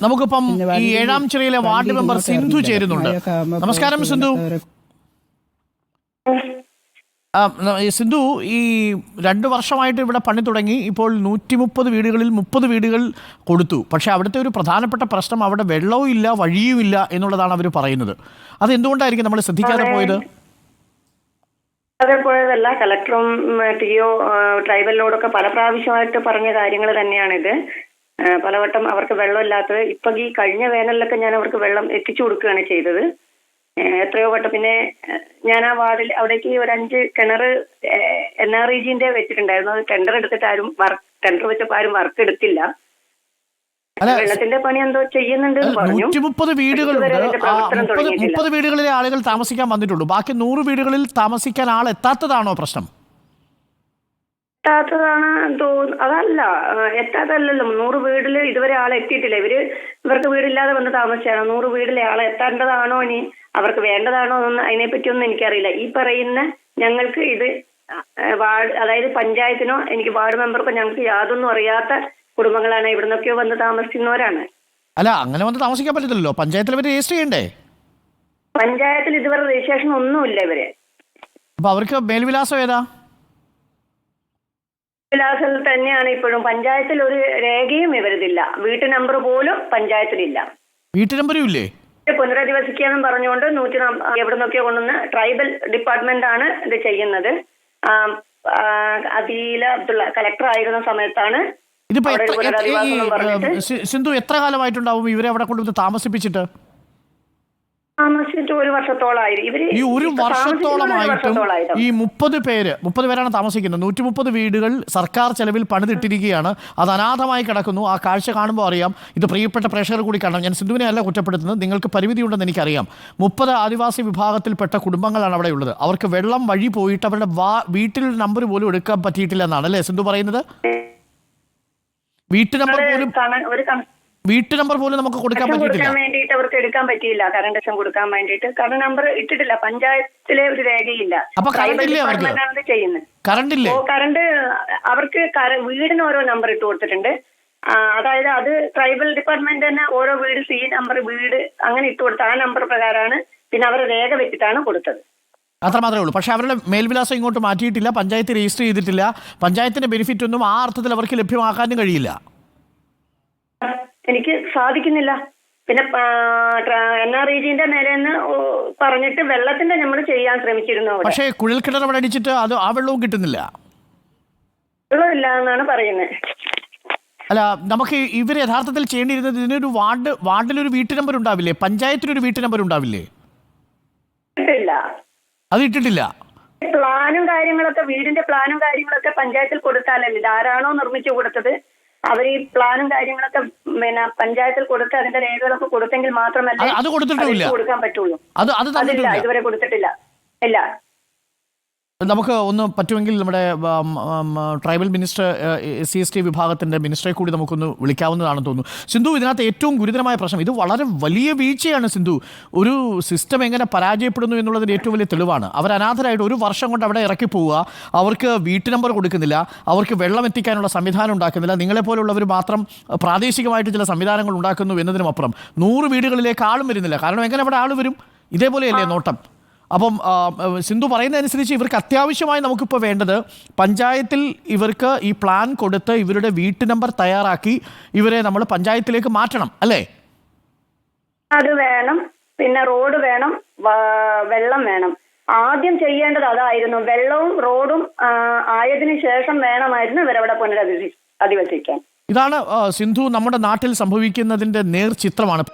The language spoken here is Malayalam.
നമുക്കിപ്പം ഈ ഏഴാംചിറയിലെ വാർഡ് മെമ്പർ സിന്ധു ചേരുന്നുണ്ട്. നമസ്കാരം സിന്ധു. സിന്ധു, ഈ 2 വർഷമായിട്ട് ഇവിടെ പണി തുടങ്ങി. ഇപ്പോൾ 130 വീടുകളിൽ 30 വീടുകൾ കൊടുത്തു. പക്ഷേ അവിടുത്തെ ഒരു പ്രധാനപ്പെട്ട പ്രശ്നം അവിടെ വെള്ളവും ഇല്ല, വഴിയും ഇല്ല എന്നുള്ളതാണ് അവർ പറയുന്നത്. അത് എന്തുകൊണ്ടായിരിക്കും നമ്മൾ ശ്രദ്ധിക്കാതെ പോയത്? പോയതല്ല, കളക്ടറും ടിഒ ട്രൈബലിനോടൊക്കെ പല പ്രാവശ്യമായിട്ട് പറഞ്ഞ കാര്യങ്ങൾ തന്നെയാണിത്. പലവട്ടം അവർക്ക് വെള്ളമില്ലാത്തത്. ഇപ്പൊ ഈ കഴിഞ്ഞ വേനലിലൊക്കെ ഞാൻ അവർക്ക് വെള്ളം എത്തിച്ചു കൊടുക്കുകയാണ് ചെയ്തത്. എത്രയോ വട്ടം. പിന്നെ ഞാൻ ആ വാർഡിൽ അവിടേക്ക് ഒരു 5 കിണർ NREGന്റെ വെച്ചിട്ടുണ്ടായിരുന്നു. അത് ടെൻഡർ എടുത്തിട്ട് ടെൻഡർ വെച്ചപ്പോൾ ആരും വർക്ക് എടുത്തില്ല. വെള്ളത്തിന്റെ പണി എന്തോ ചെയ്യുന്നുണ്ട്. 130 വീടുകളുണ്ട്. 30 വീടുകളിലെ ആളുകൾ താമസിക്കാൻ വന്നിട്ടുള്ളൂ. ബാക്കി 100 വീടുകളിൽ താമസിക്കാൻ ആൾ എത്താത്തതാണോ പ്രശ്നം? എത്താത്തതാണ് തോന്നുന്നു. അതല്ല, എത്താത്തല്ലോ. 100 വീട്ടില് ഇതുവരെ ആളെ എത്തിയിട്ടില്ല. ഇവർക്ക് വീടില്ലാതെ വന്ന് താമസിച്ചാണ്. 100 വീട്ടിലെ ആളെ എത്തേണ്ടതാണോ, ഇനി അവർക്ക് വേണ്ടതാണോ എന്നൊന്നും അതിനെപ്പറ്റി ഒന്നും എനിക്കറിയില്ല. ഈ പറയുന്ന ഞങ്ങൾക്ക് ഇത് അതായത് പഞ്ചായത്തിനോ എനിക്ക് വാർഡ് മെമ്പർക്കോ ഞങ്ങൾക്ക് യാതൊന്നും അറിയാത്ത കുടുംബങ്ങളാണ്. ഇവിടുന്നൊക്കെയോ വന്ന് താമസിക്കുന്നവരാണ്. അല്ല, അങ്ങനെ വന്ന് താമസിക്കാൻ പറ്റില്ലല്ലോ. പഞ്ചായത്തിൽ ഇവർ രജിസ്റ്റർ ചെയ്യണ്ടേ? പഞ്ചായത്തിൽ ഇതുവരെ രജിസ്ട്രേഷൻ ഒന്നുമില്ല ഇവര്. അപ്പൊ അവർക്ക് മേൽവിലാസം ഏതാ? വിലാസിൽ തന്നെയാണ് ഇപ്പോഴും. പഞ്ചായത്തിൽ ഒരു രേഖയും ഇവരതില്ല. വീട്ടു നമ്പർ പോലും പഞ്ചായത്തിലില്ല. വീട്ടു നമ്പരും ഇല്ലേ? പുനരധിവസിക്കാന്നും പറഞ്ഞുകൊണ്ട് 140 എവിടെ നിന്നൊക്കെയോ കൊണ്ടുവന്ന് ട്രൈബൽ ഡിപ്പാർട്ട്മെന്റ് ആണ് ഇത് ചെയ്യുന്നത്. അദീല അബ്ദുള്ള കളക്ടർ ആയിരുന്ന സമയത്താണ്. സിന്ധു, എത്ര കാലമായിട്ടുണ്ടാവും ഇവരെ അവിടെ കൊണ്ടുവന്ന് താമസിപ്പിച്ചിട്ട്? താമസിച്ചിട്ട് 1 വർഷത്തോളമായി. ഈ 1 വർഷത്തോളമായിട്ടും ഈ 30 പേരാണ് താമസിക്കുന്നത്. 130 വീടുകൾ സർക്കാർ ചെലവിൽ പണിതിട്ടിരിക്കുകയാണ്. അത് അനാഥമായി കിടക്കുന്നു. ആ കാഴ്ച കാണുമ്പോൾ അറിയാം. ഇത് പ്രിയപ്പെട്ട പ്രേക്ഷകർ കൂടി കാണാം. ഞാൻ സിന്ധുവിനെ അല്ല കുറ്റപ്പെടുത്തുന്നത്. നിങ്ങൾക്ക് പരിമിതിയുണ്ടെന്ന് എനിക്കറിയാം. 30 ആദിവാസി വിഭാഗത്തിൽപ്പെട്ട കുടുംബങ്ങളാണ് അവിടെ ഉള്ളത്. അവർക്ക് വെള്ളം വഴി പോയിട്ട് അവരുടെ വീട്ടിൽ നമ്പർ പോലും എടുക്കാൻ പറ്റിയിട്ടില്ല എന്നാണ് അല്ലേ സിന്ധു പറയുന്നത്? വീട്ടു നമ്പർ പോലും നമുക്ക് കൊടുക്കാൻ പറ്റിയിട്ടില്ല. വേണ്ടിയിട്ട് അവർക്ക് എടുക്കാൻ പറ്റിയില്ല. കറണ്ട് കണക്ഷൻ കൊടുക്കാൻ വേണ്ടിയിട്ട് കറണ്ട് നമ്പർ ഇട്ടിട്ടില്ല. പഞ്ചായത്തിലെ ഒരു രേഖയില്ല. ചെയ്യുന്നത് കറണ്ട് അവർക്ക് വീടിന് ഓരോ നമ്പർ ഇട്ട് കൊടുത്തിട്ടുണ്ട്. അതായത് അത് ട്രൈബൽ ഡിപ്പാർട്ട്മെന്റ് തന്നെ ഓരോ വീട് നമ്പർ വീട് അങ്ങനെ ഇട്ട് കൊടുത്ത ആ നമ്പർ പ്രകാരമാണ് പിന്നെ അവർ രേഖ വെച്ചിട്ടാണ് കൊടുത്തത്. അത്ര മാത്രമേ ഉള്ളൂ. പക്ഷെ അവരുടെ മേൽവിലാസം ഇങ്ങോട്ട് മാറ്റിയിട്ടില്ല. പഞ്ചായത്ത് രജിസ്റ്റർ ചെയ്തിട്ടില്ല. പഞ്ചായത്തിന്റെ ബെനിഫിറ്റ് ഒന്നും ആ അർത്ഥത്തിൽ അവർക്ക് ലഭ്യമാക്കാനും കഴിയില്ല. എനിക്ക് സാധിക്കുന്നില്ല. പിന്നെ NREGന്റെ മേലെ നിന്ന് പറഞ്ഞിട്ട് വെള്ളത്തിന്റെ നമ്മൾ ചെയ്യാൻ ശ്രമിച്ചിരുന്നു. പക്ഷേ കുഴൽക്കിണർ അവിടെ അടിച്ചിട്ട് അത് ആ വെള്ളവും കിട്ടുന്നില്ല. വെള്ളമില്ല എന്നാണ് പറയുന്നത്. അല്ല, നമുക്ക് ഇവർ യഥാർത്ഥത്തിൽ ചെയ്യേണ്ടിയിരുന്നത് ഇതിനൊരു വാർഡിലൊരു വീട്ടു നമ്പർ ഉണ്ടാവില്ലേ? പഞ്ചായത്തിനൊരു വീട്ടു നമ്പർ ഉണ്ടാവില്ലേ? അത് ഇട്ടിട്ടില്ല. പ്ലാനും കാര്യങ്ങളൊക്കെ വീടിന്റെ പ്ലാനും കാര്യങ്ങളൊക്കെ പഞ്ചായത്തിൽ കൊടുത്താലല്ലേ? ആരാണോ നിർമ്മിച്ചു കൊടുത്തത് അവർ ഈ പ്ലാനും കാര്യങ്ങളൊക്കെ പിന്നെ പഞ്ചായത്തിൽ കൊടുത്ത് അതിന്റെ രേഖകളൊക്കെ കൊടുത്തെങ്കിൽ മാത്രമല്ലേ അത് കൊടുക്കാൻ പറ്റുള്ളൂ. അതില്ല, ഇതുവരെ കൊടുത്തിട്ടില്ല. ഇല്ല. നമുക്ക് ഒന്ന് പറ്റുമെങ്കിൽ നമ്മുടെ ട്രൈബൽ മിനിസ്റ്റർ SC/ST വിഭാഗത്തിൻ്റെ മിനിസ്റ്ററെ കൂടി നമുക്കൊന്ന് വിളിക്കാവുന്നതാണെന്ന് തോന്നുന്നു. സിന്ധു, ഇതിനകത്ത് ഏറ്റവും ഗുരുതരമായ പ്രശ്നം, ഇത് വളരെ വലിയ വീഴ്ചയാണ് സിന്ധു. ഒരു സിസ്റ്റം എങ്ങനെ പരാജയപ്പെടുന്നു എന്നുള്ളതിന് ഏറ്റവും വലിയ തെളിവാണ്. അവർ അനാഥരായിട്ട് 1 വർഷം കൊണ്ട് അവിടെ ഇറക്കി പോവുക. അവർക്ക് വീട്ടു നമ്പർ കൊടുക്കുന്നില്ല. അവർക്ക് വെള്ളം എത്തിക്കാനുള്ള സംവിധാനം ഉണ്ടാക്കുന്നില്ല. നിങ്ങളെപ്പോലുള്ളവർ മാത്രം പ്രാദേശികമായിട്ട് ചില സംവിധാനങ്ങൾ ഉണ്ടാക്കുന്നു എന്നതിനുമപ്പുറം 100 വീടുകളിലേക്ക് ആളും വരുന്നില്ല. കാരണം എങ്ങനെ അവിടെ ആൾ വരും? ഇതേപോലെയല്ലേ നോട്ടം. അപ്പം സിന്ധു പറയുന്നതനുസരിച്ച് ഇവർക്ക് അത്യാവശ്യമായി നമുക്കിപ്പോൾ വേണ്ടത് പഞ്ചായത്തിൽ ഇവർക്ക് ഈ പ്ലാൻ കൊടുത്ത് ഇവരുടെ വീട്ടു നമ്പർ തയ്യാറാക്കി ഇവരെ നമ്മൾ പഞ്ചായത്തിലേക്ക് മാറ്റണം അല്ലേ? അത് വേണം. പിന്നെ റോഡ് വേണം, വെള്ളം വേണം. ആദ്യം ചെയ്യേണ്ടത് അതായിരുന്നു. വെള്ളവും റോഡും ആയതിനു ശേഷം വേണമായിരുന്നു ഇവരവിടെ പുനരധിവസിക്കാൻ. ഇതാണ് സിന്ധു നമ്മുടെ നാട്ടിൽ സംഭവിക്കുന്നതിൻ്റെ നേർചിത്രമാണ്.